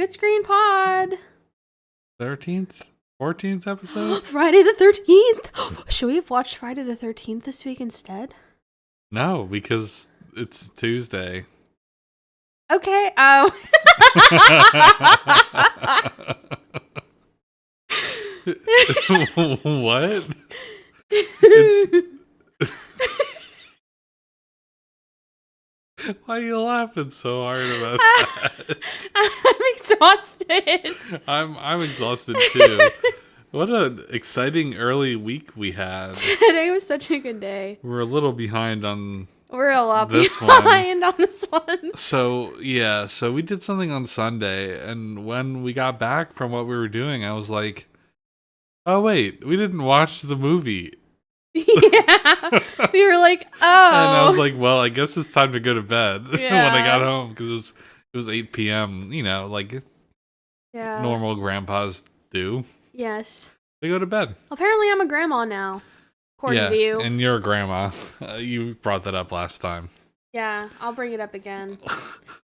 Good Screen Pod. 13th? 14th episode? Friday the 13th. Should we have watched Friday the 13th this week instead? No, because it's Tuesday. Okay. What? It's... Why are you laughing so hard about that? I'm exhausted. I'm exhausted too. What an exciting early week we had. Today was such a good day. We're a little behind on We're a lot this behind on this one. So we did something on Sunday, and when we got back from what we were doing, I was like, oh wait, we didn't watch the movie. Yeah. We were like, oh. And I was like, well, I guess it's time to go to bed when Yeah. I got home, because it was 8 p.m., like normal grandpas do. Yes. They go to bed. Apparently I'm a grandma now, according to you. And you're a grandma. You brought that up last time. Yeah, I'll bring it up again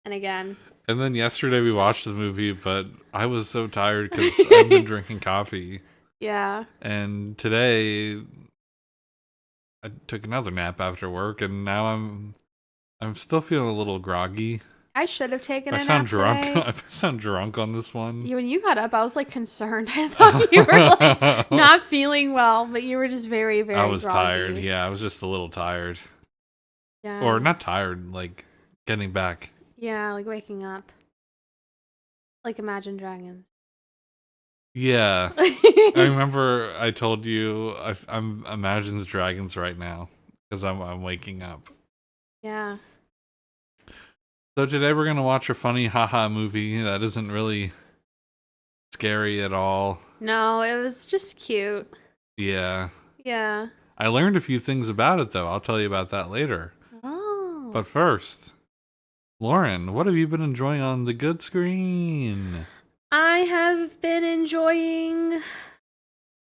and again. And then yesterday we watched the movie, but I was so tired because I've been drinking coffee. Yeah. And today I took another nap after work, and now I'm still feeling a little groggy. I should have taken a nap drunk. today. I sound drunk on this one. When you got up, I was like concerned. I thought you were like not feeling well, but you were just very, very I was groggy. tired. Yeah, I was just a little tired. Yeah. Or not tired, like getting back. Yeah, like waking up. Like Imagine Dragons. Yeah. I remember I told you I'm Imagine Dragons right now because I'm waking up. Yeah. So today we're gonna watch a funny haha movie that isn't really scary at all. No, it was just cute. Yeah. Yeah. I learned a few things about it though. I'll tell you about that later. Oh. But first, Lauren, what have you been enjoying on the good screen? I have been enjoying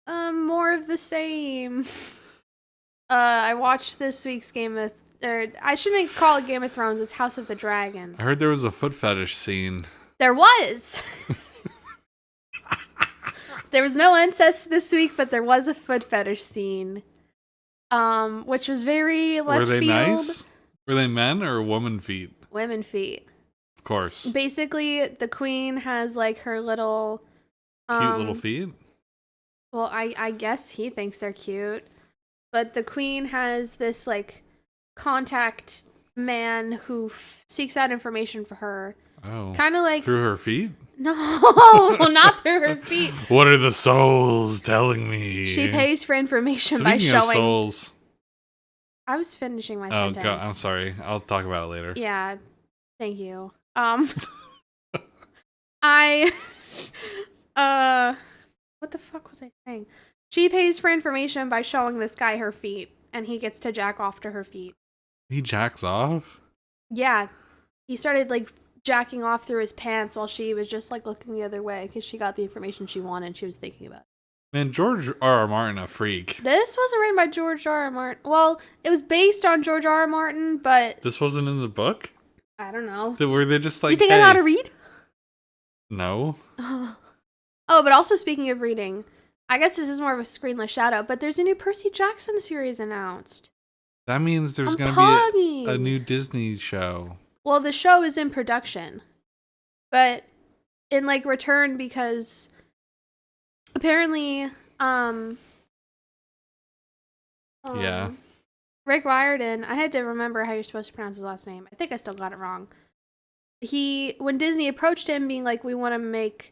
more of the same. I watched this week's I shouldn't call it Game of Thrones, it's House of the Dragon. I heard there was a foot fetish scene. There was! There was no incest this week, but there was a foot fetish scene. Which was very left Were they field. nice? Were they men or woman feet? Women feet. Of course. Basically, the queen has like her little... Cute little feet? Well, I guess he thinks they're cute. But the queen has this like contact man who seeks out information for her. Oh. Kind of like... Through her feet? No, not through her feet. What are the souls telling me? She pays for information Speaking by showing... of souls... I was finishing my Oh, sentence. God, I'm sorry. I'll talk about it later. Yeah, thank you. What the fuck was I saying? She pays for information by showing this guy her feet, and he gets to jack off to her feet. He jacks off? Yeah, he started like jacking off through his pants while she was just like looking the other way because she got the information she wanted and she was thinking about it. Man, George R.R. Martin, a freak. This wasn't written by George R.R. Martin. Well, it was based on George R.R. Martin, but... This wasn't in the book? I don't know. Were they just like, Do you think hey, I know how to read? No. Oh, but also speaking of reading, I guess this is more of a screenless shout out, but there's a new Percy Jackson series announced. That means there's going to be a new Disney show. Well, the show is in production, but in like return because apparently, Yeah. Rick Riordan, I had to remember how you're supposed to pronounce his last name. I think I still got it wrong. When Disney approached him being like, we want to make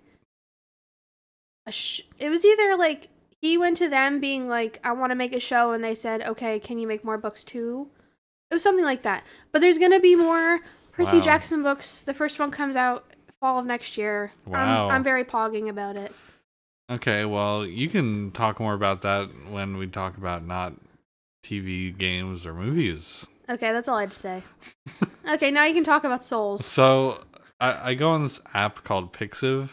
it was either like, he went to them being like, I want to make a show, and they said, okay, can you make more books too? It was something like that. But there's going to be more Percy Jackson books. The first one comes out fall of next year. Wow. I'm very pogging about it. Okay, well, you can talk more about that when we talk about not TV, games, or movies. Okay, that's all I had to say. Okay, now you can talk about Souls. So, I go on this app called Pixiv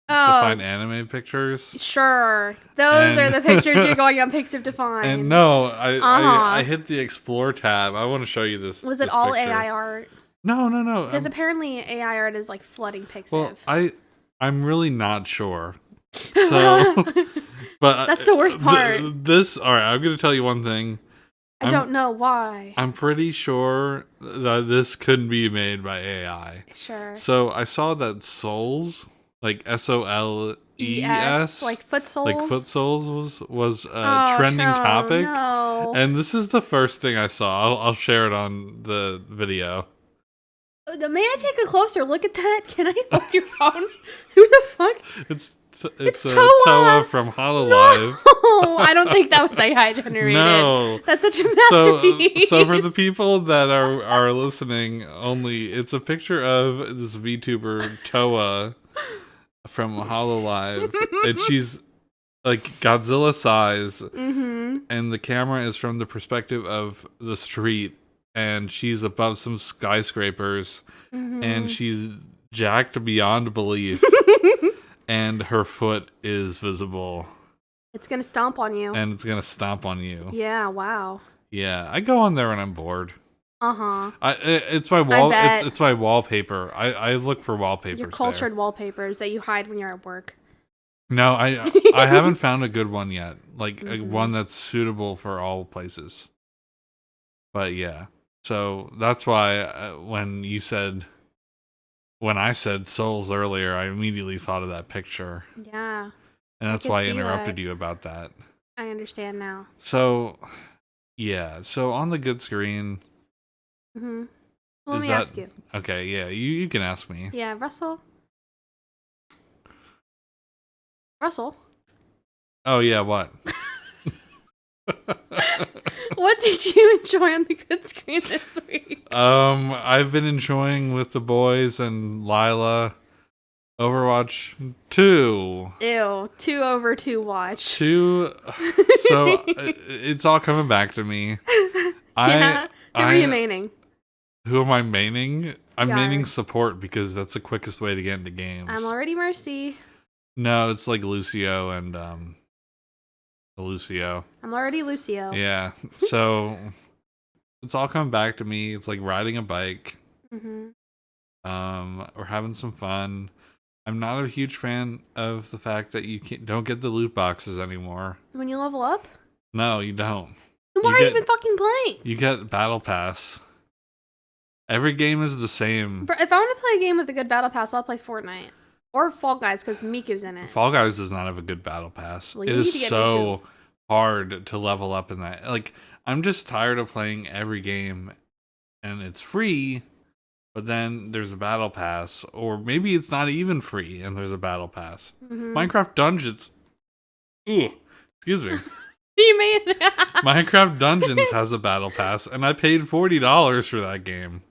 to Oh, find anime pictures. sure. Those are the pictures you're going on Pixiv to find. And no, I hit the Explore tab. I want to show you this. Was it this all picture. AI art? No. Because apparently AI art is like flooding Pixiv. Well, I'm really not sure. So, but That's the worst part. All right, I'm going to tell you one thing. I don't know why. I'm pretty sure that this couldn't be made by AI. Sure. So I saw that Souls, like SOLES, like foot soles. like foot soles was a trending topic. No. And this is the first thing I saw. I'll share it on the video. May I take a closer look at that? Can I hold your phone? Who the fuck? It's Toa from Hololive. No, I don't think that was AI generated. No, that's such a masterpiece. So for the people that are listening, only it's a picture of this VTuber Toa from Hololive, and she's like Godzilla size, and the camera is from the perspective of the street, and she's above some skyscrapers, and she's jacked beyond belief. And her foot is visible. It's gonna stomp on you. And it's gonna stomp on you. Yeah, wow. Yeah, I go on there when I'm bored. Uh-huh. It's my wall. It's my wallpaper. I look for wallpapers. Your cultured wallpapers that you hide when you're at work. No, I haven't found a good one yet. Like one that's suitable for all places. But yeah, so that's why when I said Souls earlier, I immediately thought of that picture. Yeah. And that's why I interrupted you about that. I understand now. So, yeah. So on the good screen. Let me ask you. Okay, yeah. You can ask me. Yeah, Russell. Oh, yeah, what? What did you enjoy on the good screen this week? I've been enjoying with the boys and Lila Overwatch 2. Ew, 2 over 2 watch. 2. So it's all coming back to me. Who are you maining? Who am I maining? I'm maining support because that's the quickest way to get into games. I'm already Mercy. No, it's like Lucio and Lucio. I'm already Lucio. Yeah. So it's all coming back to me. It's like riding a bike. We're having some fun. I'm not a huge fan of the fact that you don't get the loot boxes anymore. When you level up? No, you don't. Then why are you even fucking playing? You get Battle Pass. Every game is the same. If I want to play a game with a good Battle Pass, I'll play Fortnite. Or Fall Guys, because Miku's in it. Fall Guys does not have a good Battle Pass. Well, it is so hard to level up in that. Like, I'm just tired of playing every game, and it's free, but then there's a Battle Pass. Or maybe it's not even free, and there's a Battle Pass. Minecraft Dungeons. Ooh, excuse me. You made Minecraft Dungeons has a Battle Pass, and I paid $40 for that game.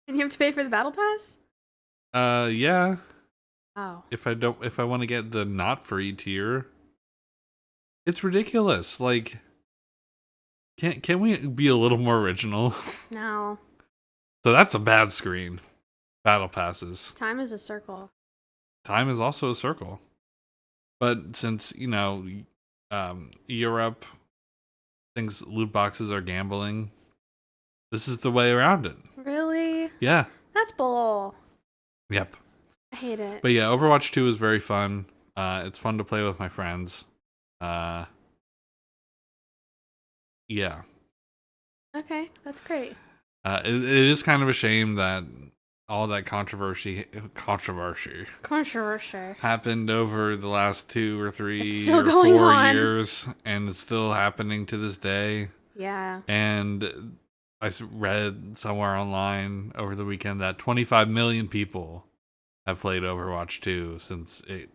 And you have to pay for the Battle Pass? Yeah. Oh. If I want to get the not free tier, it's ridiculous. Like, can we be a little more original? No. So that's a bad screen. Battle passes. Time is a circle. Time is also a circle. But since Europe thinks loot boxes are gambling, this is the way around it. Really? Yeah. That's bull. Yep. I hate it. But yeah, Overwatch 2 is very fun. It's fun to play with my friends. Yeah. Okay, that's great. It is kind of a shame that all that controversy happened over the last 2 or 3 or 4 years, and it's still happening to this day. Yeah. And I read somewhere online over the weekend that 25 million people have played Overwatch 2 since it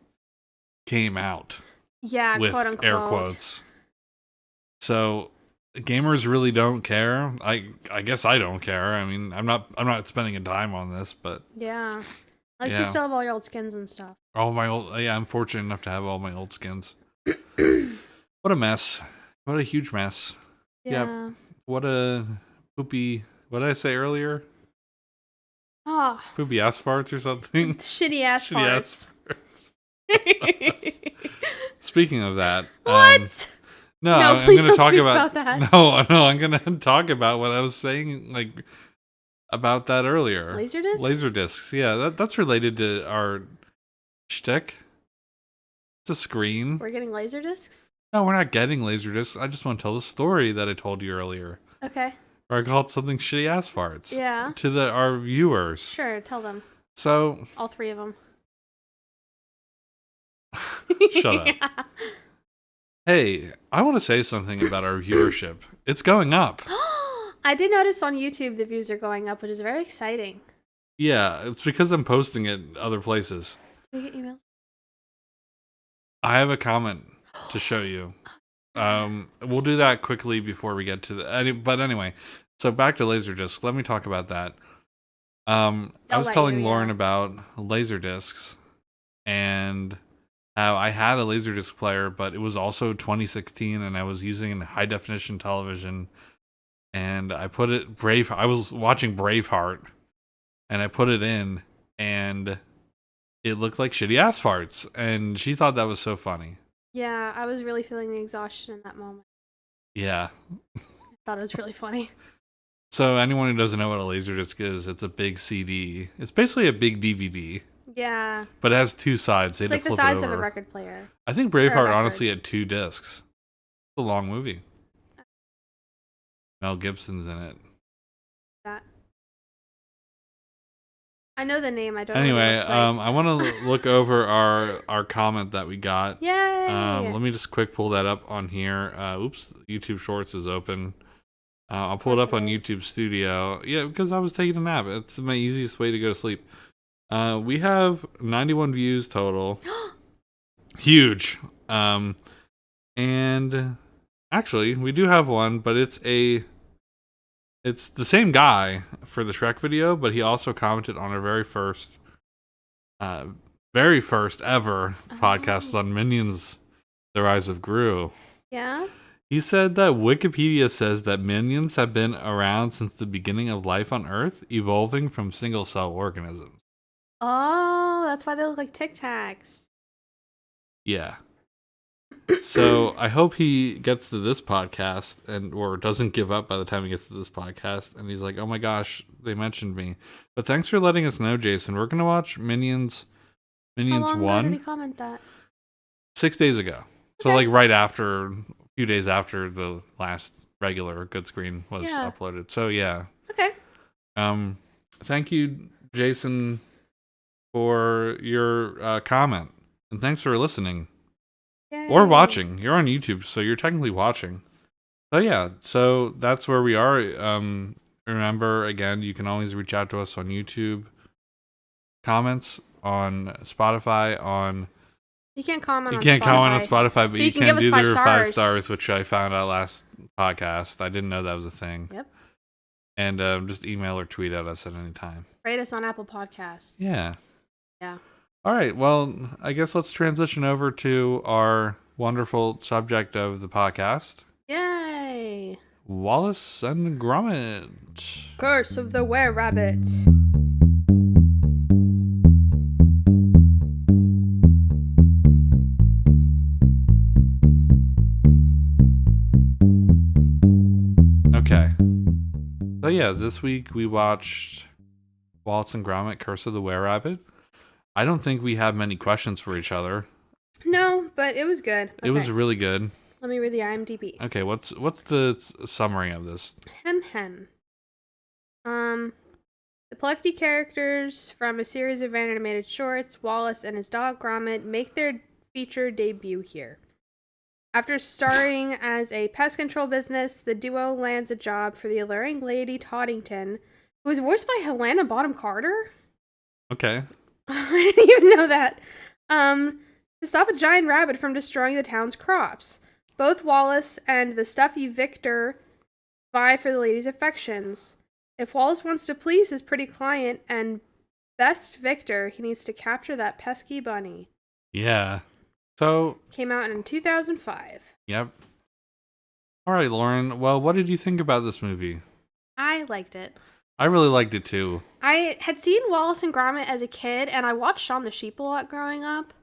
came out. Yeah, with quote unquote. Air quotes. So gamers really don't care. I guess I don't care. I mean, I'm not spending a dime on this, but yeah. Like you still have all your old skins and stuff. I'm fortunate enough to have all my old skins. What a mess. What a huge mess. Yeah. What a poopy, what did I say earlier? Oh. Poopy ass farts or something? Shitty ass farts. Speaking of that. What? No, I'm going to talk about that. No, I'm going to talk about what I was saying, like, about that earlier. Laserdiscs? Laserdiscs, yeah. That's related to our shtick. It's a screen. We're getting laser discs? No, we're not getting Laserdisc. I just want to tell the story that I told you earlier. Okay. Or I called something shitty ass farts. Yeah. To our viewers. Sure, tell them. So. All 3 of them. Shut up. Yeah. Hey, I want to say something about our viewership. It's going up. I did notice on YouTube the views are going up, which is very exciting. Yeah, it's because I'm posting it other places. Can we get emails? I have a comment to show you. We'll do that quickly before we get to but anyway, so back to Laserdisc. Let me talk about that. I was telling Lauren about Laserdiscs and how I had a Laserdisc player, but it was also 2016 and I was using a high definition television, and I put it I was watching Braveheart and I put it in and it looked like shitty ass farts, and she thought that was so funny. Yeah, I was really feeling the exhaustion in that moment. Yeah. I thought it was really funny. So anyone who doesn't know what a Laserdisc is, it's a big CD. It's basically a big DVD. Yeah. But it has 2 sides. It's like the size of a record player. I think Braveheart honestly had 2 discs. It's a long movie. Mel Gibson's in it. That. I know the name. I don't know Anyway, what it looks like. I want to look over our comment that we got. Yay! Let me just quick pull that up on here. Oops, YouTube Shorts is open. I'll pull it up on YouTube Studio. Yeah, because I was taking a nap. It's my easiest way to go to sleep. We have 91 views total. Huge. And actually, we do have one, but it's the same guy for the Shrek video, but he also commented on our very first ever podcast on Minions: The Rise of Gru. Yeah. He said that Wikipedia says that minions have been around since the beginning of life on Earth, evolving from single-cell organisms. Oh, that's why they look like Tic Tacs. Yeah. So I hope he gets to this podcast or doesn't give up by the time he gets to this podcast. And he's like, oh my gosh, they mentioned me. But thanks for letting us know, Jason. We're going to watch Minions How long 1. ago did he comment that? 6 days ago. So like right after, a few days after the last regular Good Screen was uploaded. So yeah. Okay. Thank you, Jason, for your comment. And thanks for listening. Yay. Or watching. You're on YouTube, so you're technically watching. So yeah, so that's where we are. Remember, again, you can always reach out to us on YouTube, comments on Spotify, on... You can't comment on Spotify. You can't comment on Spotify, but you can do their 5 stars, which I found out last podcast. I didn't know that was a thing. Yep. And just email or tweet at us at any time. Rate us on Apple Podcasts. Yeah. Yeah. All right, well, I guess let's transition over to our wonderful subject of the podcast. Yay! Wallace and Gromit. Curse of the Were-Rabbit. Okay. So yeah, this week we watched Wallace and Gromit, Curse of the Were-Rabbit. I don't think we have many questions for each other. No, but it was good. Okay. It was really good. Let me read the IMDb. Okay, what's the summary of this? Hem. The plucky characters from a series of animated shorts, Wallace and his dog Gromit, make their feature debut here. After starring as a pest control business, the duo lands a job for the alluring Lady Toddington, who is voiced by Helena Bonham Carter. Okay. I didn't even know that. To stop a giant rabbit from destroying the town's crops. Both Wallace and the stuffy Victor vie for the lady's affections. If Wallace wants to please his pretty client and best Victor, he needs to capture that pesky bunny. Yeah. So... Came out in 2005. Yep. All right, Lauren. Well, what did you think about this movie? I liked it. I really liked it too. I had seen Wallace and Gromit as a kid, and I watched Shaun the Sheep a lot growing up.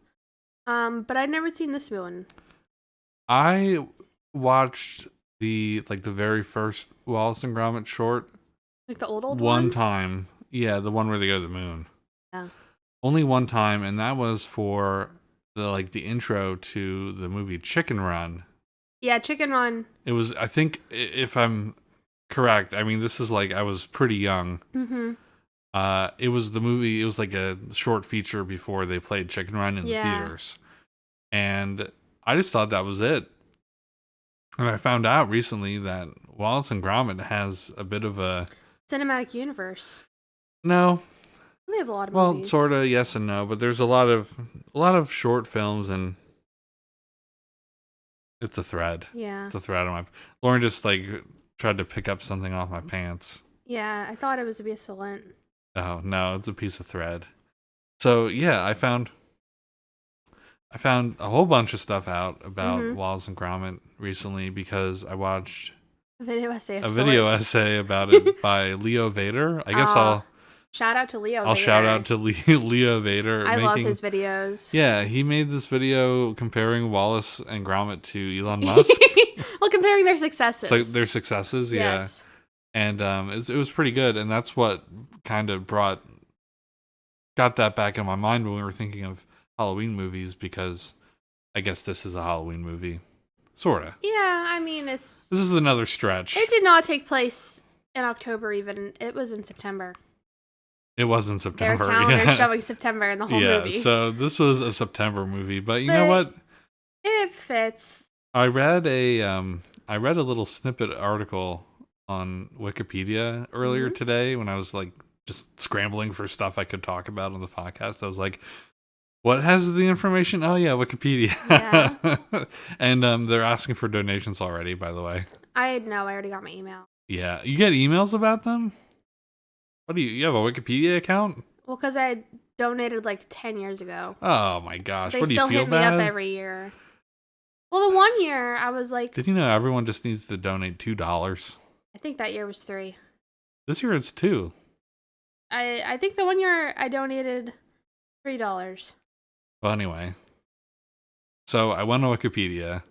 But I'd never seen this one. I watched the very first Wallace and Gromit short. Like the old one? One time. Yeah, the one where they go to the moon. Yeah. Only one time, and that was for the intro to the movie Chicken Run. Yeah, Chicken Run. It was, I think, if I'm correct, I mean, this is like I was pretty young. Mm-hmm. It was the movie. It was like a short feature before they played Chicken Run in the theaters, and I just thought that was it. And I found out recently that Wallace and Gromit has a bit of a cinematic universe. No. They have a lot of well, movies. sort of yes and no, but there's a lot of short films, and it's a thread. Yeah. It's a thread on my. Lauren just like tried to pick up something off my pants. Yeah, I thought it was a piece of lint. Oh no, it's a piece of thread. So yeah, I found a whole bunch of stuff out about Wallace and Gromit recently because I watched a video essay. Essay about it by Leo Vader. I guess I'll shout out to Leo. I'll shout out to Leo Vader. I love his videos. Yeah, he made this video comparing Wallace and Gromit to Elon Musk. Well, comparing their successes. Like their successes, yes. Yeah. And it was pretty good, and that's what kind of got that back in my mind when we were thinking of Halloween movies, because I guess this is a Halloween movie. Sorta. Yeah, I mean, this is another stretch. It did not take place in October even. It was in September. It was in September. Their calendar showing September in the whole movie. Yeah, so this was a September movie, but you know what? It fits. I read a little snippet article on Wikipedia earlier today when I was like just scrambling for stuff I could talk about on the podcast. I was like, what has the information? Oh yeah, Wikipedia. Yeah. And they're asking for donations already, by the way. I already got my email. Yeah. You get emails about them? What do you have a Wikipedia account? Well, because I donated like 10 years ago. Oh my gosh. What do you feel bad? They still hit me up every year. Well, the one year I was like, did you know everyone just needs to donate $2? I think that year was 3. This year it's 2. I think the one year I donated $3. Well, anyway. So I went on Wikipedia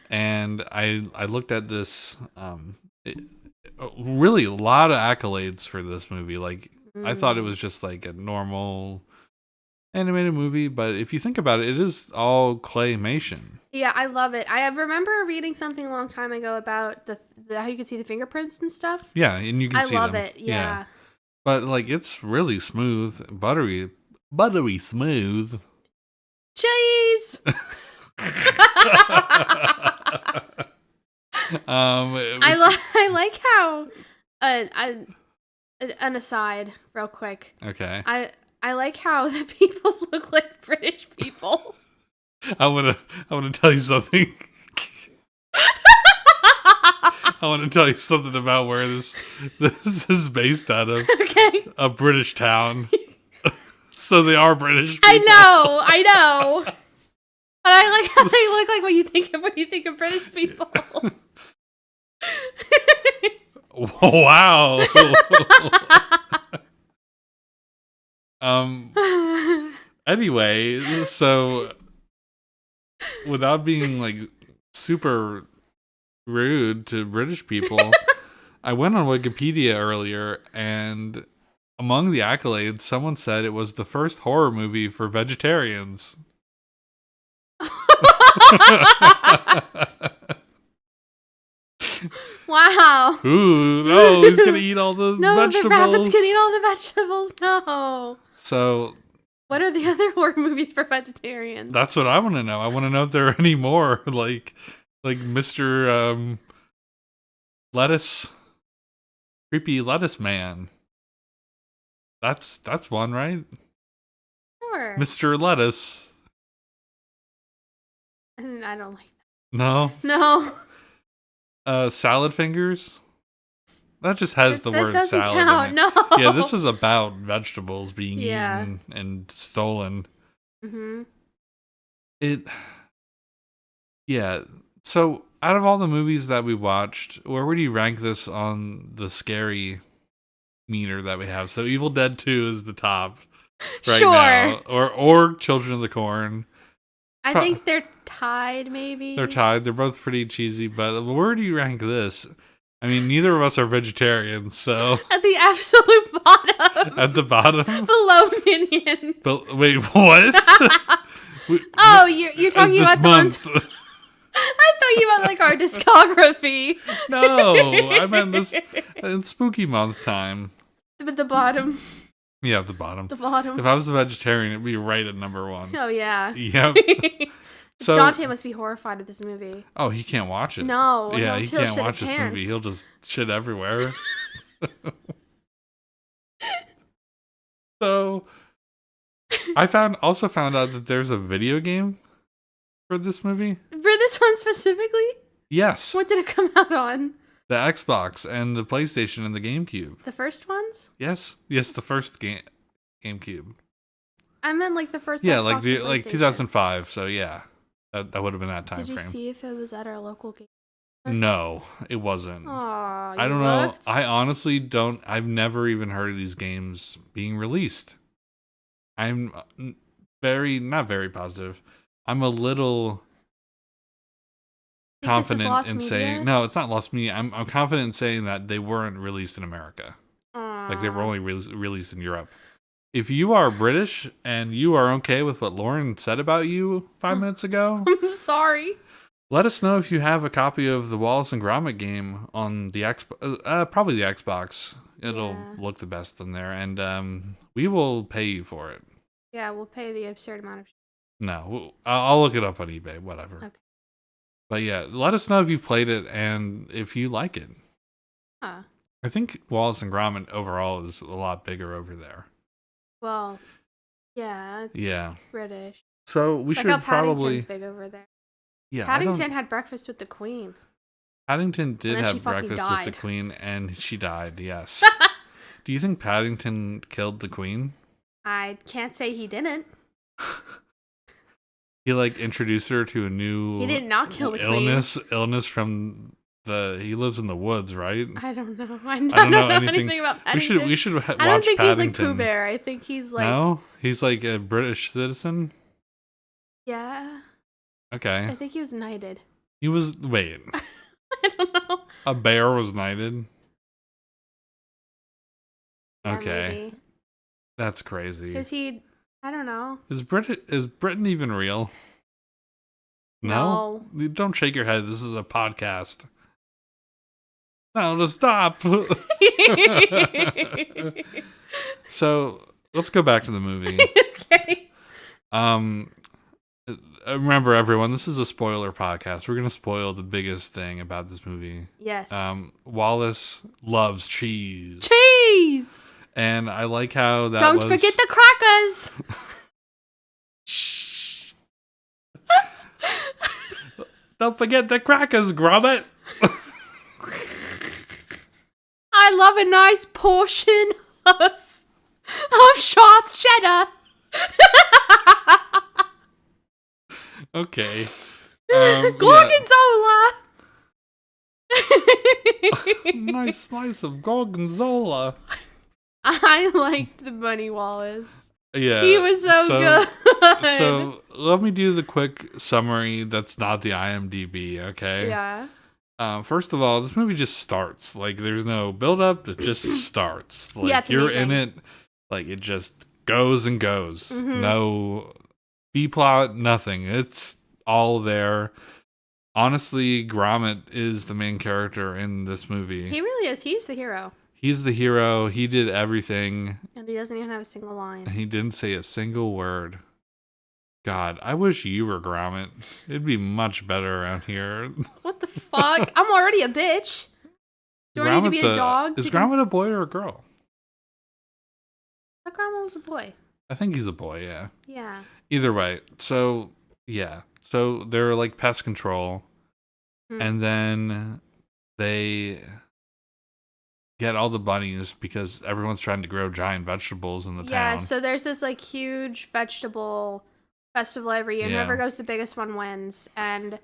and I looked at this, really a lot of accolades for this movie. Like I thought it was just like a normal animated movie, but if you think about it, it is all claymation. Yeah, I love it. I remember reading something a long time ago about the how you could see the fingerprints and stuff. Yeah, and you can see them. I love it. Yeah. But like it's really smooth, buttery smooth. Cheese. I like how an aside real quick. Okay. I like how the people look like British people. I want to tell you something. I want to tell you something about where this is based out of. Okay. A British town. So they are British people. I know. But I like how they look like when you think of British people. Wow. Anyway, so without being like super rude to British people, I went on Wikipedia earlier, and among the accolades, someone said it was the first horror movie for vegetarians. Wow. Ooh, no, he's gonna eat all the vegetables. No, the rabbit's gonna eat all the vegetables. No. So, what are the other horror movies for vegetarians? That's what I want to know. I want to know if there are any more, like Mr. Lettuce, creepy lettuce man. That's one, right? Sure. Mr. Lettuce. I don't like that. No. No. Salad fingers. That just has the word salad count. in it. No. Yeah, this is about vegetables being eaten and stolen. Mm-hmm. Yeah. So, out of all the movies that we watched, where would you rank this on the scary meter that we have? So, Evil Dead 2 is the top right now, or Children of the Corn. I think they're tied, maybe. They're tied. They're both pretty cheesy, but where do you rank this? I mean, neither of us are vegetarians, so At the absolute bottom. at the bottom. Below Minions. But wait, what? Oh, you're talking this about the ones. month. I thought you meant like our discography. No, I meant this in spooky month time. But the bottom. Yeah, at the bottom. The bottom. If I was a vegetarian, it'd be right at number 1. Oh yeah. Yep. So Dante must be horrified at this movie. oh, he can't watch it. No. Yeah, he he'll can't shit watch his this pants. movie. He'll just shit everywhere. So I also found out that there's a video game for this movie. For this one specifically? Yes. What did it come out on? The Xbox and the PlayStation and the GameCube. The first ones? Yes. Yes, the first GameCube. I meant like the first. Yeah, Xbox and like PlayStation. 2005. So yeah, that would have been that time Did you frame. see if it was at our local game? No, it wasn't. Aw, I don't know. looked? I honestly don't. I've never even heard of these games being released. I'm not very positive. I'm a little Think this is confident lost in media? saying no. It's not lost me. I'm confident in saying that they weren't released in America. Like they were only released in Europe. If you are British and you are okay with what Lauren said about you 5 minutes ago, I'm sorry. let us know if you have a copy of the Wallace and Gromit game on the probably the Xbox. It'll Yeah. look the best on there, and we will pay you for it. Yeah, we'll pay the absurd amount of. No, I'll look it up on eBay, whatever. Okay. But yeah, let us know if you've played it and if you like it. Huh. I think Wallace and Gromit overall is a lot bigger over there. Well, yeah, it's Yeah. British. So we Like should how probably. Paddington's big over there. Yeah, Paddington had breakfast with the Queen. Paddington did then she have fucking breakfast with the died. Queen, and she died. Yes. Do you think Paddington killed the Queen? I can't say he didn't. He like introduced her to a new. He did not kill the illness from the. He lives in the woods, right? Queen. I don't know. I don't don't know know anything. anything about Paddington. We should watch I don't think Paddington. he's like Pooh Bear. I think he's like. No, he's like a British citizen. Yeah. Okay. I think he was knighted. He was. Wait. I don't know. A bear was knighted. Yeah, Okay. maybe. That's crazy. Because he. I don't know. Is Britain even real? No? Don't shake your head. This is a podcast. No, to stop. So let's go back to the movie. Okay. Remember, everyone, this is a spoiler podcast. We're gonna spoil the biggest thing about this movie. Yes. Wallace loves cheese. Cheese! And I like how that Don't was... forget the crackers! Shh. Don't forget the crackers, Gromit. I love a nice portion of sharp cheddar. Okay. Gorgonzola! Nice slice of gorgonzola. I liked the Bunny Wallace. Yeah. He was so good. So let me do the quick summary that's not the IMDb, okay? Yeah. First of all, this movie just starts. Like, there's no build up, it just starts. Like, Yeah, it's you're amazing. in it, like, it just goes and goes. Mhm. No B plot, nothing. It's all there. Honestly, Gromit is the main character in this movie. He really is. He's the hero. He's the hero. He did everything. And he doesn't even have a single line. He didn't say a single word. God, I wish you were Gromit. It'd be much better around here. What the fuck? I'm already a bitch. Do I need to be a dog? Is Gromit a boy or a girl? I thought Grandma was a boy. I think he's a boy, yeah. Yeah. Either way. So, yeah. So they're like pest control. Hmm. And then they get all the bunnies because everyone's trying to grow giant vegetables in the Yeah, town. so there's this like huge vegetable festival every year. Yeah. Whoever goes the biggest one wins. And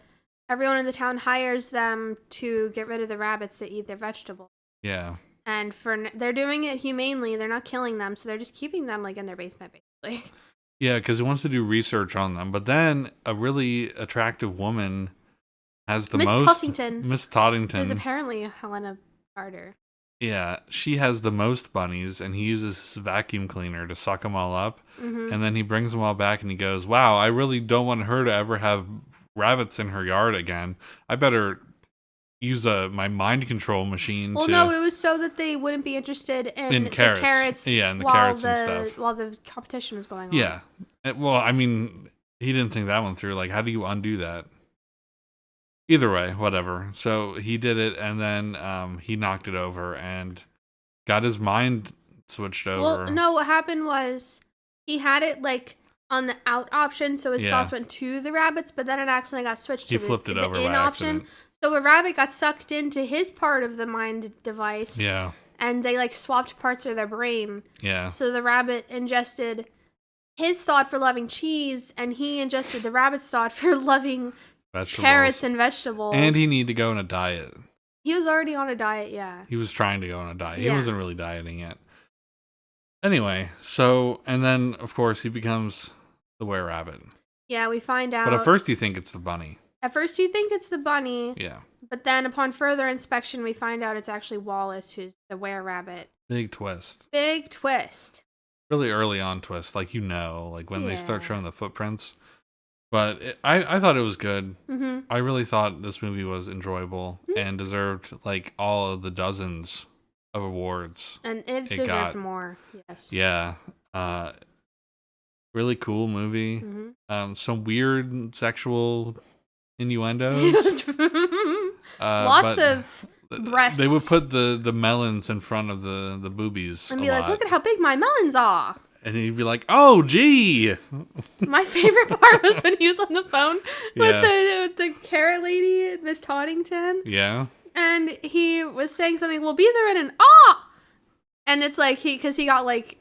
everyone in the town hires them to get rid of the rabbits that eat their vegetables. Yeah. And they're doing it humanely. They're not killing them, so they're just keeping them like in their basement, basically. Yeah, because he wants to do research on them. But then a really attractive woman has the Miss most. Tossington. Miss It was Toddington. apparently Helena Carter. Yeah, she has the most bunnies, and he uses his vacuum cleaner to suck them all up. Mm-hmm. And then he brings them all back, and he goes, "Wow, I really don't want her to ever have rabbits in her yard again. I better use my mind control machine Well, to no, it was so that they wouldn't be interested in the carrots. Yeah, and the while carrots the, and stuff. while the competition was going on. Yeah. Well, I mean, he didn't think that one through. Like, how do you undo that? Either way, whatever. So he did it, and then he knocked it over and got his mind switched over. Well, no, what happened was he had it like on the out option, so his thoughts went to the rabbits, but then it accidentally got switched to the in option. Accident. So a rabbit got sucked into his part of the mind device. Yeah. And they like swapped parts of their brain. Yeah. So the rabbit ingested his thought for loving cheese, and he ingested the rabbit's thought for loving carrots and vegetables. And he needed to go on a diet. He was already on a diet, yeah. He was trying to go on a diet. Yeah. He wasn't really dieting yet. Anyway, so, and then, of course, he becomes the were-rabbit. Yeah, we find out. But at first you think it's the bunny. At first you think it's the bunny. Yeah. But then upon further inspection, we find out it's actually Wallace who's the were-rabbit. Big twist. Big twist. Really early on twist, like like when they start showing the footprints. But I thought it was good. Mm-hmm. I really thought this movie was enjoyable and deserved like all of the dozens of awards. And it deserved more, yes. Yeah. Really cool movie. Mm-hmm. Some weird sexual innuendos. Lots of breasts. They would put the melons in front of the boobies and be like, look at how big my melons are. And he'd be like, oh, gee. My favorite part was when he was on the phone with the carrot lady, Miss Toddington. Yeah. And he was saying something, we'll be there in an ah. And it's like, because he got like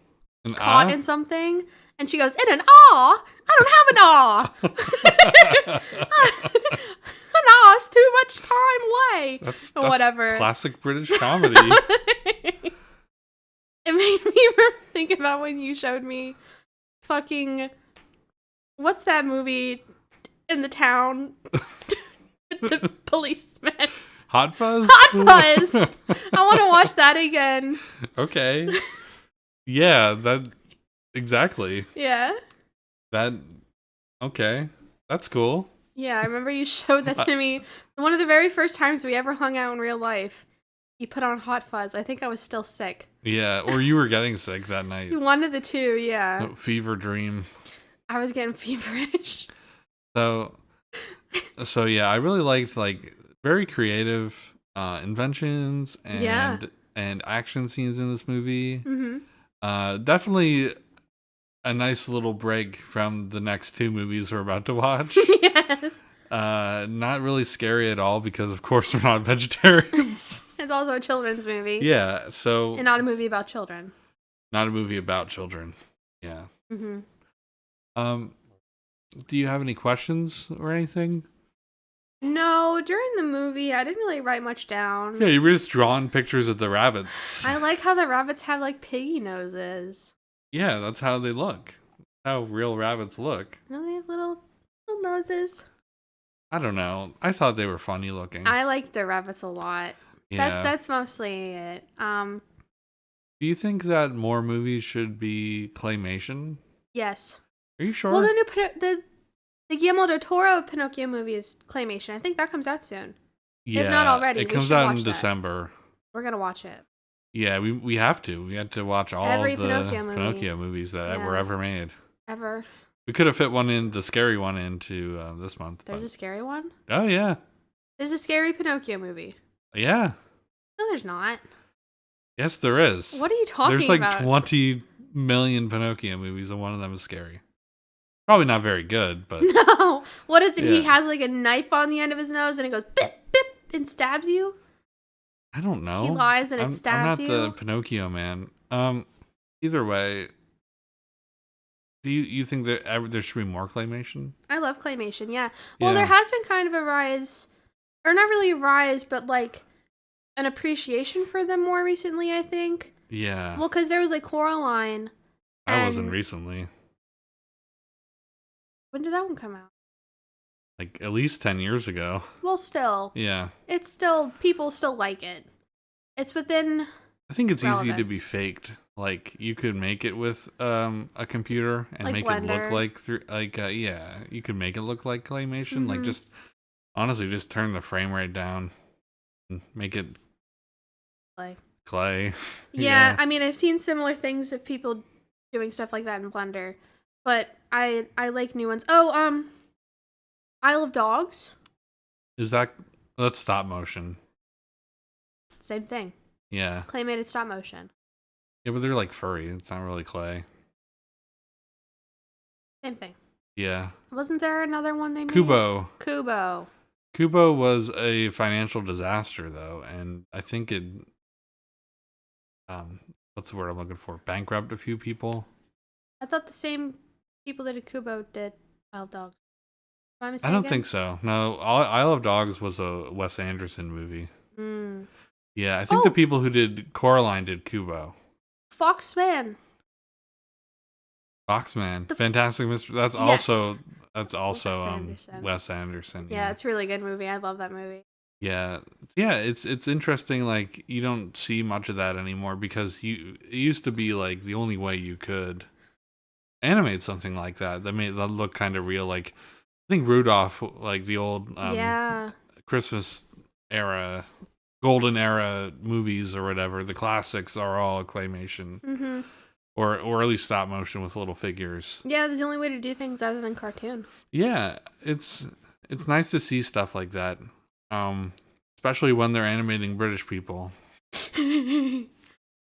caught in something. And she goes, in an ah? I don't have an ah. An ah is too much time away. That's whatever. Classic British comedy. It made me think about when you showed me fucking, what's that movie in the town with the policeman? Hot Fuzz? Hot Fuzz! I want to watch that again. Okay. Yeah, exactly. Yeah. Okay. That's cool. Yeah, I remember you showed that to me. One of the very first times we ever hung out in real life. You put on Hot Fuzz. I think I was still sick. Yeah, or you were getting sick that night. One of the two, yeah. Fever dream. I was getting feverish. So yeah, I really liked like very creative inventions and action scenes in this movie. Mm-hmm. Definitely a nice little break from the next two movies we're about to watch. Yes. Not really scary at all because of course we're not vegetarians. It's also a children's movie. Yeah, so... And not a movie about children. Not a movie about children. Yeah. Mm-hmm. Do you have any questions or anything? No, during the movie, I didn't really write much down. Yeah, you were just drawing pictures of the rabbits. I like how the rabbits have, like, piggy noses. Yeah, that's how they look. How real rabbits look. No, they have little noses. I don't know. I thought they were funny looking. I like the rabbits a lot. Yeah. That's mostly it. Do you think that more movies should be claymation? Yes. Are you sure? Well, the Guillermo del Toro Pinocchio movie is claymation. I think that comes out soon. Yeah, if not already, it comes out in December. We're gonna watch it. Yeah, we have to. We had to watch all Every of the Pinocchio movies that were ever made. Ever. We could have fit the scary one into this month. There's a scary one? Oh, yeah. There's a scary Pinocchio movie. Yeah. No, there's not. Yes, there is. What are you talking about? There's like 20 million Pinocchio movies, and one of them is scary. Probably not very good, but... No. What is it? Yeah. He has like a knife on the end of his nose, and it goes bip, bip, and stabs you? I don't know. He lies and it stabs you? I'm not the Pinocchio man. Either way... Do you think that there should be more claymation? I love claymation, yeah. Well, there has been kind of a rise, or not really a rise, but like an appreciation for them more recently, I think. Yeah. Well, because there was like Coraline. That wasn't recently. When did that one come out? like at least 10 years ago. Well, still, Yeah. it's still people still like it. It's within. I think it's easy to be relevance. faked. Like you could make it with a computer and Like make it look Blender. like yeah, you could make it look like claymation. Like Mhm. just honestly, just turn the frame rate down and make it Like. clay. Yeah, I mean, I've seen similar things of people doing stuff like that in Blender, but I like new ones. Oh, Isle of Dogs, Is that that's stop motion? same thing. Yeah, Claymated stop motion, yeah, but they're like furry. It's not really clay. same thing. Yeah, Wasn't there another one they made? Kubo. Kubo. Kubo was a financial disaster though, and I think it what's the word I'm looking for? Bankrupt a few people. I thought the same people that did Kubo did Isle of Dogs. Am I I mistaken? don't think so. No, Isle of Dogs was a Wes Anderson movie. Mm. Yeah, I think the people who did Coraline did Kubo. Foxman. Foxman, Fantastic Mr. That's also Anderson. Wes Anderson. Yeah, it's a really good movie. I love that movie. Yeah, it's interesting. Like you don't see much of that anymore because it used to be like the only way you could animate something like that that made that look kind of real. Like I think Rudolph, like the old Yeah. Christmas era, golden era movies or whatever, the classics are all claymation Mm-hmm. or at least stop motion with little figures. Yeah, there's the only way to do things other than cartoon. Yeah, it's nice to see stuff like that. Especially when they're animating British people. When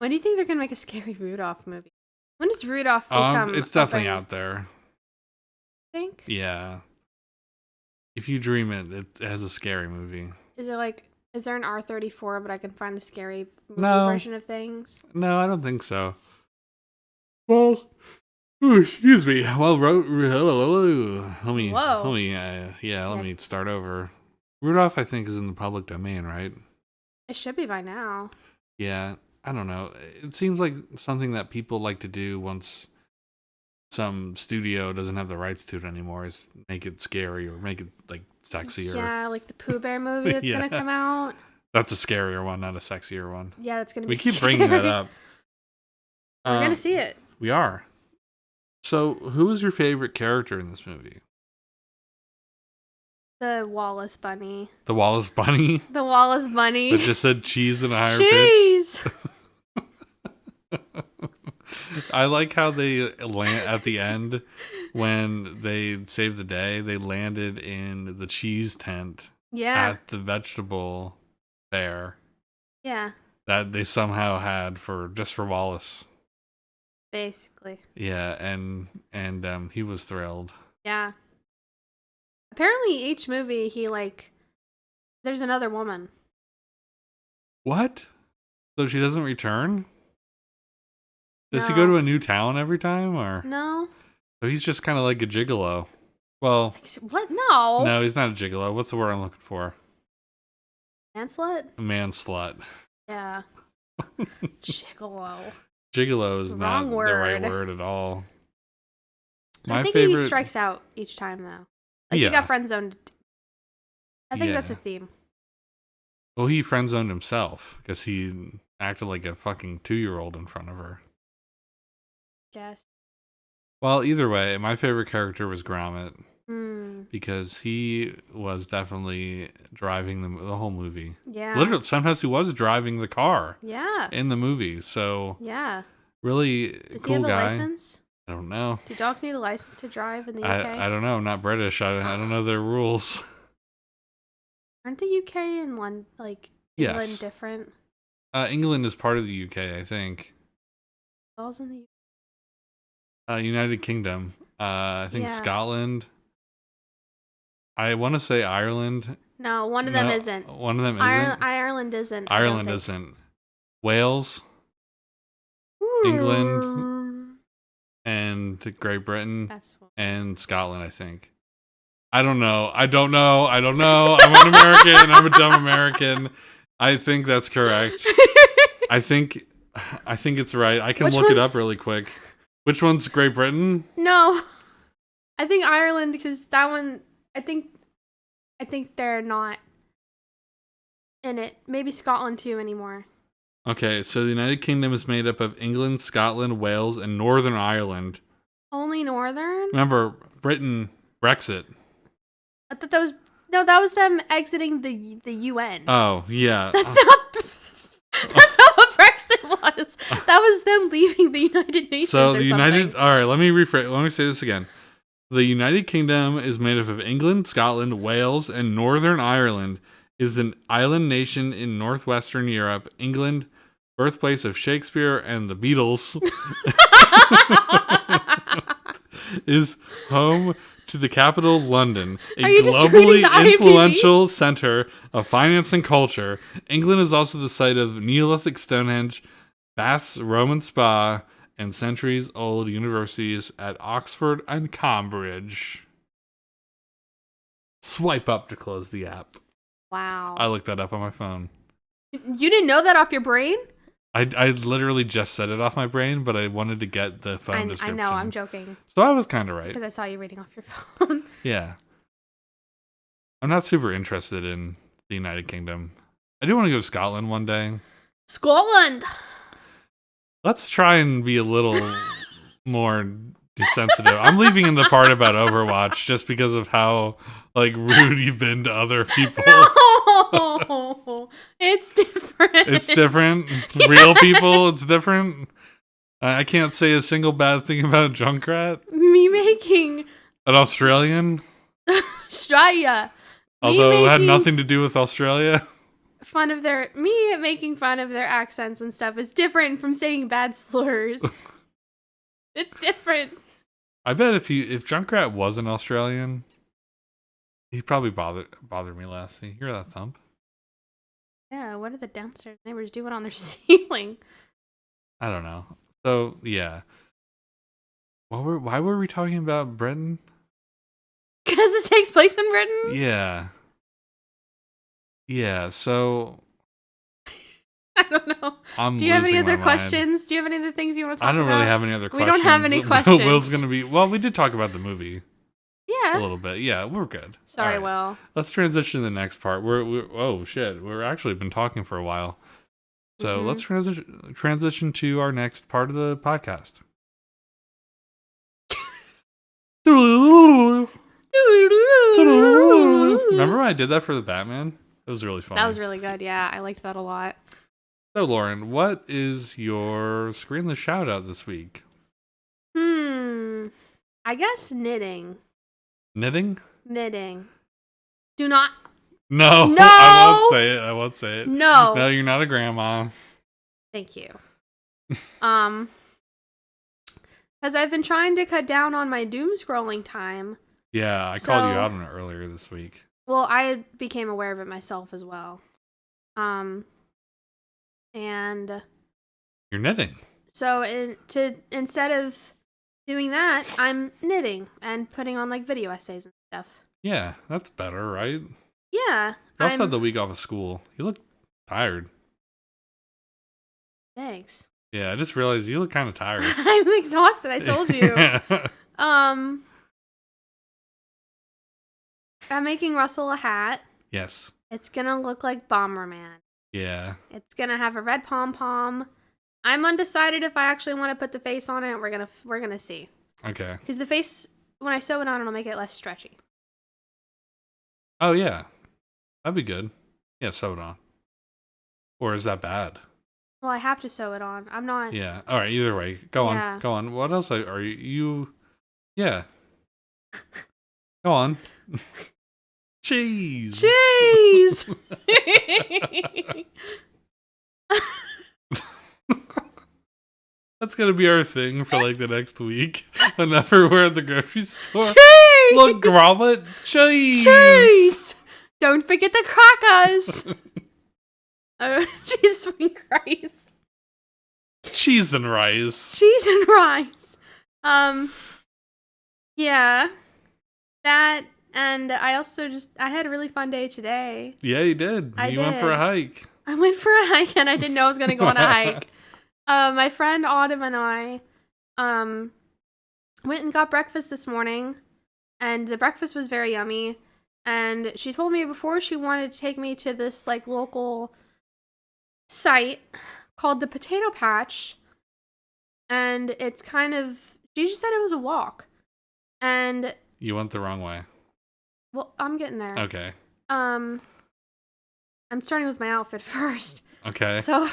do you think they're gonna make a scary Rudolph movie? When does Rudolph become? It's definitely out there. Think? Yeah. If you dream it, it has a scary movie. Is there an R34, but I can find the scary movie version of things? No, I don't think so. Well, excuse me. Well, let me start over. Rudolph, I think, is in the public domain, right? It should be by now. Yeah, I don't know. It seems like something that people like to do once some studio doesn't have the rights to it anymore is make it scary or make it like sexier. Yeah, like the Pooh Bear movie that's gonna come out. That's a scarier one, not a sexier one. Yeah, that's gonna be. We keep bringing that up. We're gonna see it. We are. So, who is your favorite character in this movie? The Wallace Bunny. The Wallace Bunny? The Wallace Bunny. That just said cheese in a higher cheese! pitch? I like how they land at the end when they saved the day. They landed in the cheese tent at the vegetable fair. Yeah. That they somehow had for Wallace. Basically. Yeah, and he was thrilled. Yeah. Apparently, each movie there's another woman. What? So she doesn't return? Does he go to a new town every time, or no? So he's just kind of like a gigolo. Well, what? No. No, he's not a gigolo. What's the word I'm looking for? Manslut? A man slut. Yeah. Gigolo. Gigolo is not the right word at all. I think he strikes out each time, though. Like, he got friend zoned. I think that's a theme. Well, he friend zoned himself because he acted like a fucking 2-year-old in front of her. Yes. Well, either way, my favorite character was Gromit. Mm. Because he was definitely driving the whole movie. Yeah. Literally, sometimes he was driving the car. Yeah. In the movie, so. Yeah. Really Does cool he have guy. a license? I don't know. Do dogs need a license to drive in the UK? I don't know. I'm not British. I don't know their rules. Aren't the UK and England different? England is part of the UK, I think. Falls in the United Kingdom. I think Scotland. I want to say Ireland. No, one of them isn't. One of them isn't. Ireland isn't. Ireland isn't. Wales. England. And Great Britain. And Scotland, I think. I don't know. I'm an American. I'm a dumb American. I think that's correct. I think it's right. I can look it up really quick. Which one's Great Britain? No. I think Ireland, because that one, I think I think they're not in it. Maybe Scotland too anymore. Okay, so the United Kingdom is made up of England, Scotland, Wales, and Northern Ireland. Only Northern? Remember, Britain, Brexit. I thought that was that was them exiting the UN. Oh, yeah. That's not what Brexit was. That was them leaving the United Nations. So or the something. all right, let me rephrase. Let me say this again. The United Kingdom is made up of England, Scotland, Wales, and Northern Ireland. Is an island nation in northwestern Europe. England, birthplace of Shakespeare and the Beatles, is home to the capital, London, a globally influential center of finance and culture. England is also the site of Neolithic Stonehenge, Bath's Roman Spa, and centuries-old universities at Oxford and Cambridge. Swipe up to close the app. Wow. I looked that up on my phone. You didn't know that off your brain? I literally just said it off my brain, but I wanted to get the phone description. I know, I'm joking. So I was kind of right. Because I saw you reading off your phone. Yeah. I'm not super interested in the United Kingdom. I do want to go to Scotland one day. Scotland! Let's try and be a little more desensitive. I'm leaving in the part about Overwatch just because of how rude you've been to other people. No! It's different. It's different. Real people, it's different. I can't say a single bad thing about Junkrat. Me making An Australian. Australia. Although it had nothing to do with Australia. Making fun of their accents and stuff is different from saying bad slurs. It's different. I bet if Junkrat wasn't Australian, he'd probably bother me less. You hear that thump? Yeah, what are the downstairs neighbors doing on their ceiling? I don't know. So yeah. Why were we talking about Britain? Because it takes place in Britain? Yeah. Yeah, so I don't know. Do you have any other questions? Do you have any other things you want to talk about? I don't really have any other questions. We don't have any questions. Will's going to be... Well, we did talk about the movie. Yeah. A little bit. Yeah, we're good. Sorry, right. Will. Let's transition to the next part. Oh, shit. We're actually been talking for a while. So let's transition to our next part of the podcast. Remember when I did that for the Batman? It was really fun. That was really good. Yeah, I liked that a lot. So, Lauren, what is your screenless shout out this week? I guess knitting. Knitting? Knitting. Do not. No. No. I won't say it. No. No, you're not a grandma. Thank you. Because I've been trying to cut down on my doom scrolling time. Yeah, I called you out on it earlier this week. Well, I became aware of it myself as well. And you're knitting. So instead of doing that, I'm knitting and putting on video essays and stuff. Yeah, that's better, right? Yeah. You also had the week off of school. You look tired. Thanks. Yeah, I just realized you look kind of tired. I'm exhausted, I told you. I'm making Russell a hat. Yes. It's gonna look like Bomberman. Yeah. It's gonna have a red pom-pom. I'm undecided if I actually want to put the face on it. We're gonna see. Okay. Because the face, when I sew it on, it'll make it less stretchy. Oh yeah, that'd be good. Yeah, sew it on. Or is that bad? Well, I have to sew it on. I'm not. Yeah. All right. Either way, go on. What else are you? Yeah. Go on. Cheese. Cheese. That's gonna be our thing for the next week. Whenever we're at the grocery store. Cheese. Look, Gromit, cheese. Cheese. Don't forget the crackers. Oh, Jesus Christ. Cheese and rice. Cheese and rice. Yeah. That, and I also I had a really fun day today. Yeah, you did. You went for a hike. I went for a hike and I didn't know I was going to go on a hike. My friend Autumn and I went and got breakfast this morning, and the breakfast was very yummy. And she told me before she wanted to take me to this like local site called the Potato Patch. And it's kind of, she just said it was a walk. And You went the wrong way. well, I'm getting there. Okay. I'm starting with my outfit first. Okay. So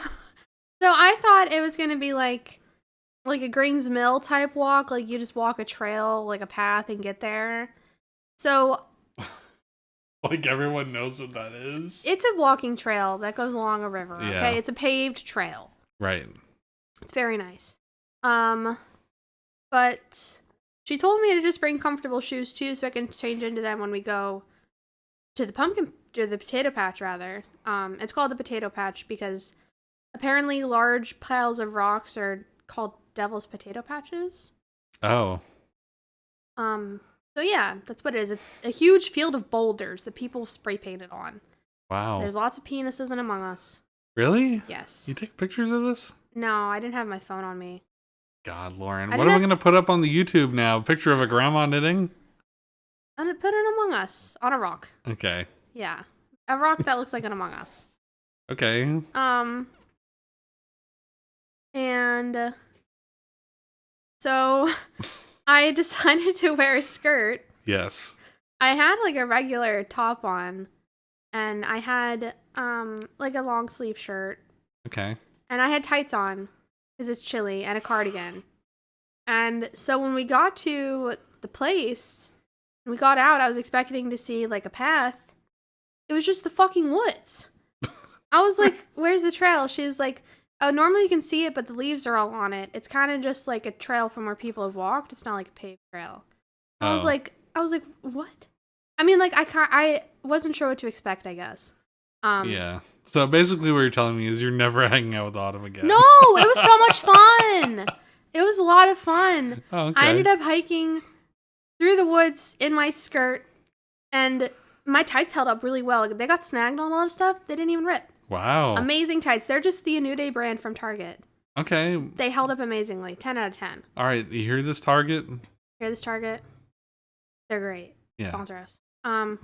I thought it was gonna be like a Grings Mill type walk, like you just walk a trail, like a path, and get there. So Like everyone knows what that is. it's a walking trail that goes along a river. Yeah. Okay, it's a paved trail. Right. It's very nice. But she told me to just bring comfortable shoes too, so I can change into them when we go to the potato patch rather. It's called the Potato Patch because apparently large piles of rocks are called Devil's Potato Patches. Oh. So yeah, that's what it is. It's a huge field of boulders that people spray painted on. Wow. There's lots of penises in Among Us. Really? Yes. You take pictures of this? No, I didn't have my phone on me. God, Lauren. What am I going to put up on the YouTube now? A picture of a grandma knitting? I'm gonna put an Among Us on a rock. Okay. Yeah. A rock that looks like an Among Us. Okay. And so I decided to wear a skirt. Yes. I had like a regular top on, and I had like a long sleeve shirt. Okay. And I had tights on because it's chilly, and a cardigan. And so when we got to the place, when we got out, I was expecting to see like a path. It was just the fucking woods. I was like, where's the trail? She was like, oh, normally you can see it, but the leaves are all on it. It's kind of just like a trail from where people have walked. It's not like a paved trail. I was like, what? I mean, like, I wasn't sure what to expect, I guess. Yeah. So basically what you're telling me is you're never hanging out with Autumn again. No, it was so much fun. It was a lot of fun. Oh, okay. I ended up hiking through the woods in my skirt, and my tights held up really well. They got snagged on a lot of stuff. They didn't even rip. Wow. Amazing tights. They're just the Anude brand from Target. Okay. They held up amazingly. 10 out of 10. All right. You hear this, Target? Hear this, Target? They're great. Yeah. Sponsor us. No,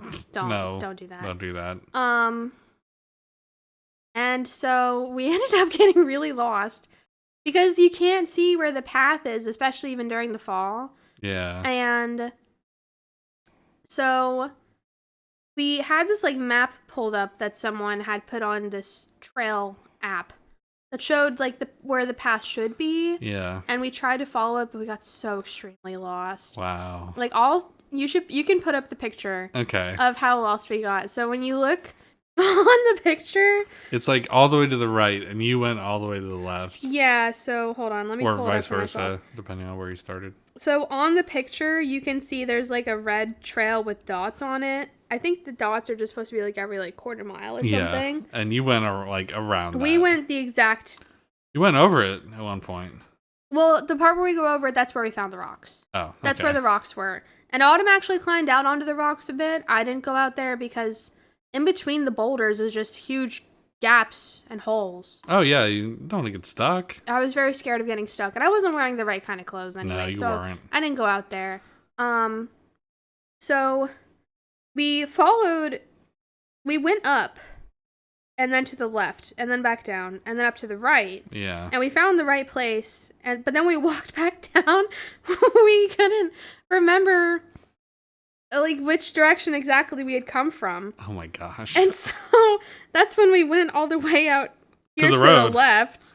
don't do that. Don't do that. And so we ended up getting really lost because you can't see where the path is, especially even during the fall. Yeah. And so we had this like map pulled up that someone had put on this trail app that showed like where the path should be. Yeah. And we tried to follow it, but we got so extremely lost. Wow. Like you can put up the picture Okay. of how lost we got. So when you look on the picture, it's like all the way to the right, and you went all the way to the left. Yeah, so hold on, let me or pull it vice up for versa, myself. depending on where you started. So on the picture, you can see there's like a red trail with dots on it. I think the dots are just supposed to be like every like quarter mile or something. Yeah, and you went like around. We went the exact. You went over it at one point. Well, the part where we go over it, that's where we found the rocks. Oh, okay. That's where the rocks were. And Autumn actually climbed out onto the rocks a bit. I didn't go out there because in between the boulders is just huge gaps and holes. Oh yeah, you don't want to get stuck. I was very scared of getting stuck, and I wasn't wearing the right kind of clothes anyway. No, you so weren't. I didn't go out there. So we went up and then to the left and then back down and then up to the right. Yeah. And we found the right place, but then we walked back down. We couldn't remember like which direction exactly we had come from. Oh my gosh. And so that's when we went all the way out here to to the road. the left.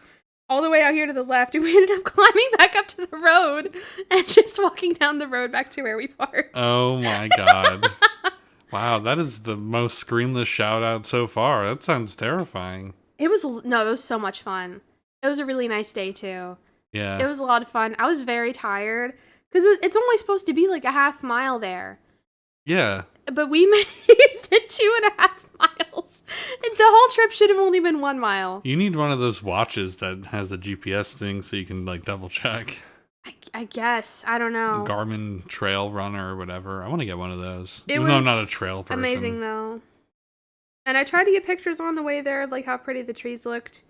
All the way out here to the left, and we ended up climbing back up to the road and just walking down the road back to where we parked. Oh my god. Wow, that is the most screenless shout out so far. That sounds terrifying. It was so much fun. It was a really nice day too. Yeah. It was a lot of fun. I was very tired because it's only supposed to be like a half mile there. Yeah. But we made it 2.5 miles. The whole trip should have only been 1 mile. You need one of those watches that has a GPS thing so you can like double check. I guess. I don't know. Garmin Trail Runner or whatever. I want to get one of those. It Even though I'm was not a trail person. amazing though. And I tried to get pictures on the way there of like how pretty the trees looked.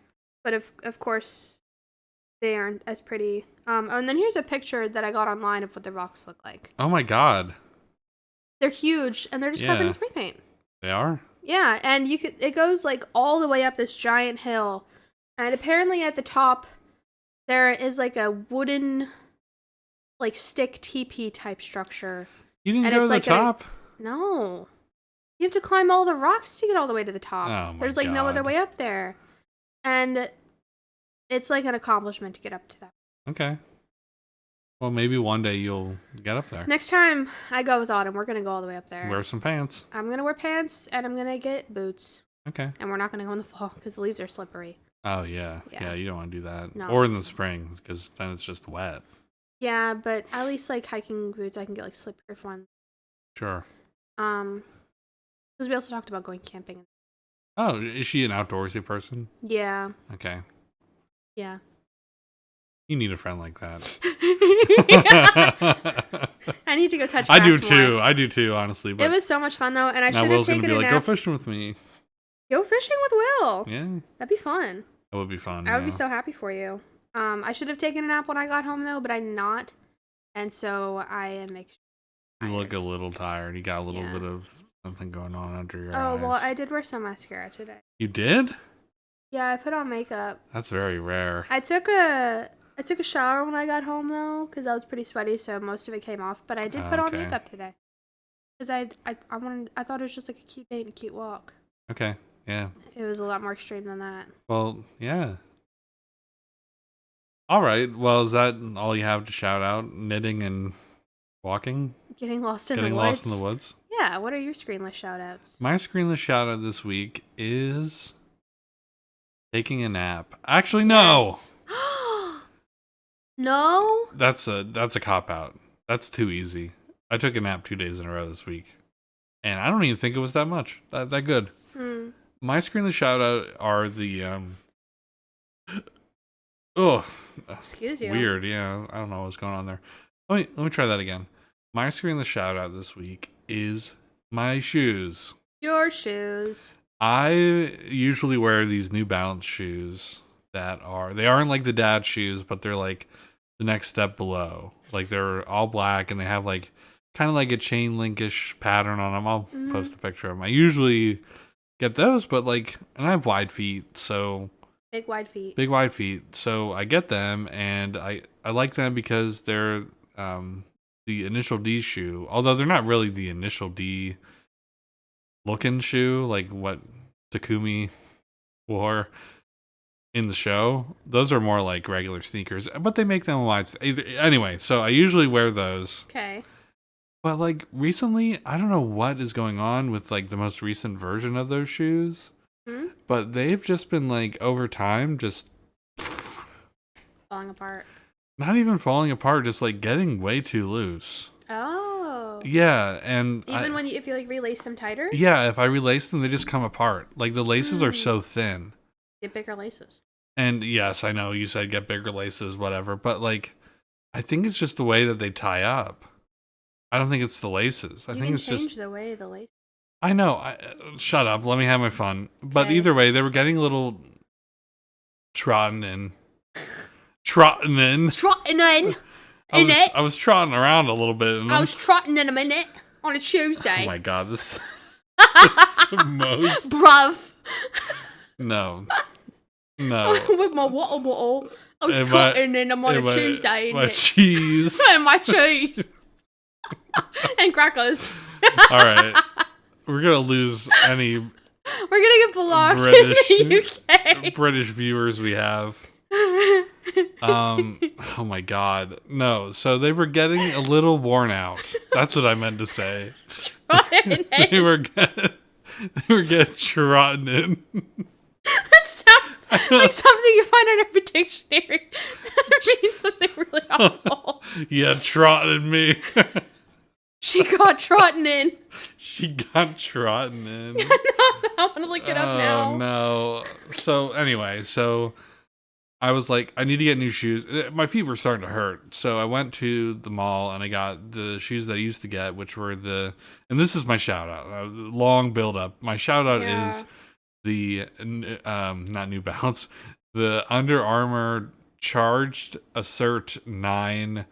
But of course they aren't as pretty. And then here's a picture that I got online of what the rocks look like. Oh my god. They're huge, and they're just covered in spray paint. They are? Yeah, and it goes like all the way up this giant hill. And apparently at the top there is like a wooden like stick teepee type structure. You didn't and go it's to the like top? No. You have to climb all the rocks to get all the way to the top. Oh my There's like no other God. way up there. And it's like an accomplishment to get up to that. Okay. Well, maybe one day you'll get up there. Next time I go with Autumn, we're going to go all the way up there. Wear some pants. I'm going to wear pants and I'm going to get boots. Okay. And we're not going to go in the fall because the leaves are slippery. Oh, yeah. Yeah, you don't want to do that. No. Or in the spring because then it's just wet. Yeah, but at least like hiking boots, I can get like slip-proof ones. Sure. Because we also talked about going camping. Oh, is she an outdoorsy person? Yeah. Okay. Yeah. You need a friend like that. I need to go touch grass I do more. too. I do too, honestly. But it was so much fun though, and I should have Will's taken gonna be a like, nap. go fishing with me. Go fishing with Will. Yeah. That'd be fun. That would be fun. I would be so happy for you. I should have taken a nap when I got home though, but I did not, and so I am You look a little tired. You got a little bit of something going on under your eyes. Oh well, I did wear some mascara today. You did? Yeah, I put on makeup. That's very rare. I took a shower when I got home though, because I was pretty sweaty, so most of it came off. But I did put on makeup today, because I thought it was just like a cute date and a cute walk. Okay. Yeah. It was a lot more extreme than that. Well, yeah. All right. Well, is that all you have to shout out? Knitting and walking? Getting lost in the woods. Getting lost in the woods? Yeah. What are your screenless shout outs? My screenless shout out this week is taking a nap. Actually, no. Yes. No? That's a cop out. That's too easy. I took a nap 2 days in a row this week. And I don't even think it was that much. That good. My screenless shout out are the excuse you. Weird, yeah. I don't know what's going on there. Let me try that again. My screenless shout out this week is my shoes. Your shoes. I usually wear these New Balance shoes they aren't like the dad shoes, but they're like the next step below. Like they're all black and they have like kind of like a chain linkish pattern on them. I'll post a picture of them. I usually get those, but like, and I have wide feet, so big wide feet. Big wide feet. So I get them, and I like them because they're the initial D shoe. Although they're not really the initial D looking shoe, like what Takumi wore in the show. Those are more like regular sneakers, but they make them wide. Anyway, so I usually wear those. Okay. But like recently, I don't know what is going on with like the most recent version of those shoes. But they've just been like over time just falling apart. Not even falling apart, just like getting way too loose. Oh. Yeah, and even if you like relace them tighter? Yeah, if I relace them, they just come apart. Like the laces are so thin. Get bigger laces. And yes, I know you said get bigger laces, whatever, but like I think it's just the way that they tie up. I don't think it's the laces. I think it's just change the way the lace. I know. Shut up. Let me have my fun. But either way, they were getting a little trotting in. I was trotting around a little bit. I was trotting in a minute on a Tuesday. Oh my god, this is the most. Bruv. No. With my water bottle. I was trotting in them on a Tuesday. My cheese. And my cheese. And crackers. All right. We're going to lose any We're going to get blocked in the UK. British viewers we have. Oh my god. No, so they were getting a little worn out. That's what I meant to say. They were getting trodden in. That sounds like something you find in a dictionary. That means something really awful. Yeah, trotting me. She got trodden in. She got trodden in. I want to look it up now. Oh no. So anyway, I was like, I need to get new shoes. My feet were starting to hurt. So I went to the mall and I got the shoes that I used to get, which were and this is my shout out. Long build up. My shout out is the, not New Balance, the Under Armour Charged Assert 9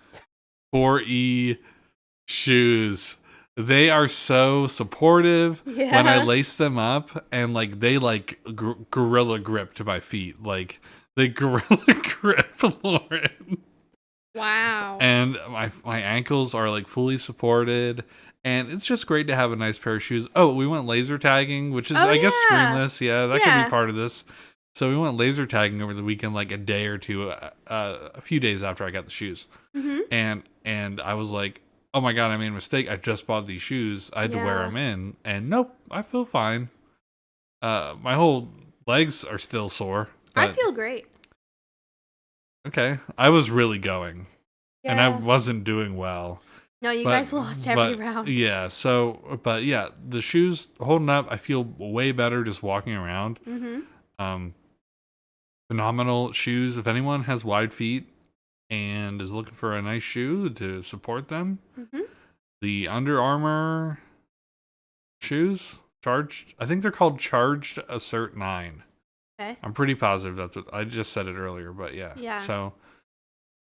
4E shoes. They are so supportive Yeah. when I lace them up, and like they like gorilla grip to my feet, like they gorilla grip, Lauren. Wow. And my ankles are like fully supported, and it's just great to have a nice pair of shoes. Oh, we went laser tagging, which is I guess screenless. Yeah, that could be part of this. So we went laser tagging over the weekend, like a day or two, a few days after I got the shoes, and I was like, oh my god, I made a mistake. I just bought these shoes. I had to wear them in, and nope, I feel fine. My whole legs are still sore. I feel great. Okay, I was really going. Yeah. And I wasn't doing well. No, you guys lost every round. Yeah, so, but yeah, the shoes holding up. I feel way better just walking around. Phenomenal shoes. If anyone has wide feet and is looking for a nice shoe to support them, the Under Armour shoes, I think they're called Charged Assert 9. Okay. I'm pretty positive that's what I just said it earlier, but yeah. Yeah. So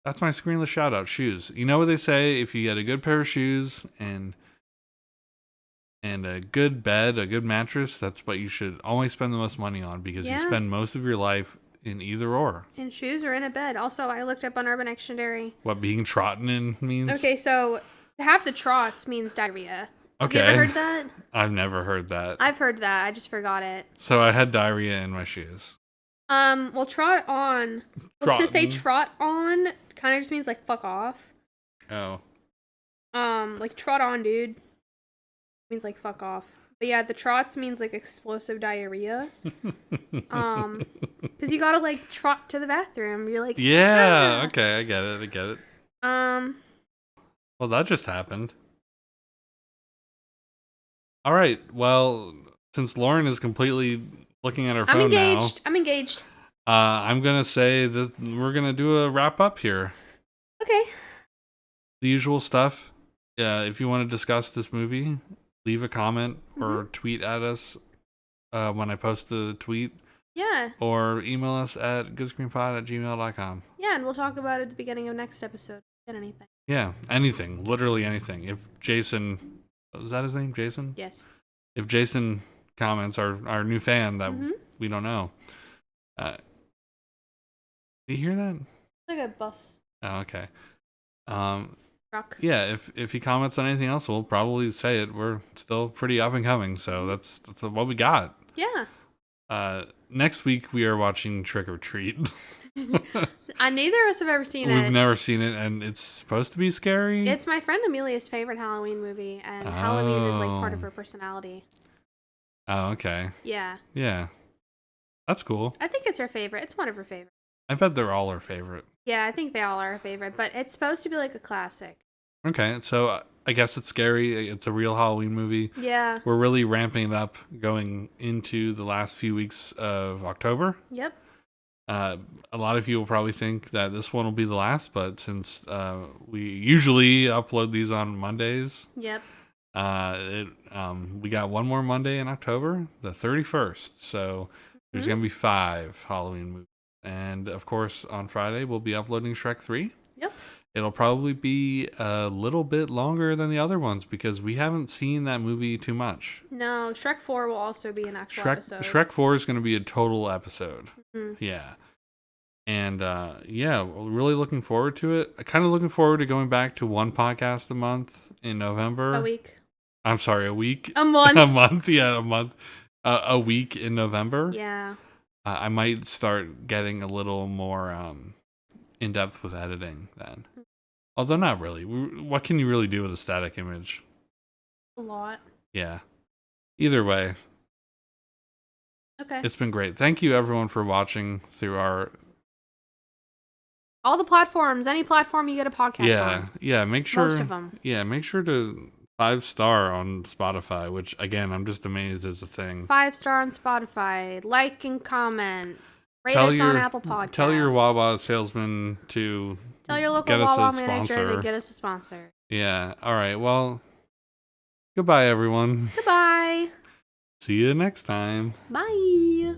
that's my screenless shout out, shoes. You know what they say, if you get a good pair of shoes and a good bed, a good mattress, that's what you should always spend the most money on, because you spend most of your life in either or. In shoes or in a bed. Also, I looked up on Urban Dictionary what being trodden in means. Okay, so to have the trots means diarrhea. Okay. Have you ever heard that? I've never heard that. I've heard that. I just forgot it. So I had diarrhea in my shoes. Well, trot on. Well, to say trot on kind of just means like fuck off. Oh. Like trot on, dude. Means like fuck off. But yeah, the trots means like explosive diarrhea. Because you gotta like trot to the bathroom. You're like, yeah. Okay, I get it. Well, that just happened. All right. Well, since Lauren is completely looking at her phone now, I'm engaged. I'm gonna say that we're gonna do a wrap up here. Okay. The usual stuff. Yeah. If you want to discuss this movie, leave a comment or tweet at us when I post the tweet. Yeah. Or email us at goodscreenpod@gmail.com. Yeah, and we'll talk about it at the beginning of next episode. Get anything. Yeah, anything. Literally anything. If Jason... Is that his name? Jason? Yes. If Jason comments, our new fan that we don't know. Do you hear that? It's like a bus. Oh, okay. Truck. Yeah, if he comments on anything else, we'll probably say it. We're still pretty up and coming, so that's what we got. Yeah. Next week we are watching Trick or Treat. Neither of us have ever seen it. We've never seen it, and it's supposed to be scary. It's my friend Amelia's favorite Halloween movie, and Halloween is like part of her personality. Oh, okay. Yeah. Yeah. That's cool. I think it's her favorite. It's one of her favorites. I bet they're all her favorite. Yeah, I think they all are her favorite, but it's supposed to be like a classic. Okay, so I guess it's scary. It's a real Halloween movie. Yeah. We're really ramping it up going into the last few weeks of October. Yep. A lot of you will probably think that this one will be the last, but since we usually upload these on Mondays, yep. We got one more Monday in October, the 31st. So there's gonna be 5 Halloween movies, and of course on Friday we'll be uploading Shrek 3. Yep. It'll probably be a little bit longer than the other ones because we haven't seen that movie too much. No, Shrek 4 will also be an actual episode. Shrek 4 is going to be a total episode. Yeah. And yeah, we're really looking forward to it. I'm kind of looking forward to going back to one podcast a month in November. A week. I'm sorry, a week. A month. A month, yeah, a month. A week in November. Yeah. I might start getting a little more in depth with editing then. Although not really. What can you really do with a static image? A lot. Yeah. Either way. Okay. It's been great. Thank you everyone for watching through all the platforms, any platform you get a podcast on. Yeah, make sure. Most of them. Yeah, make sure to 5-star on Spotify, which again, I'm just amazed is a thing. 5-star on Spotify. Like and comment. Rate us on Apple Podcasts. Tell your Wawa salesman to tell your local Wawa manager to get us a sponsor. Yeah. All right. Well, goodbye, everyone. Goodbye. See you next time. Bye.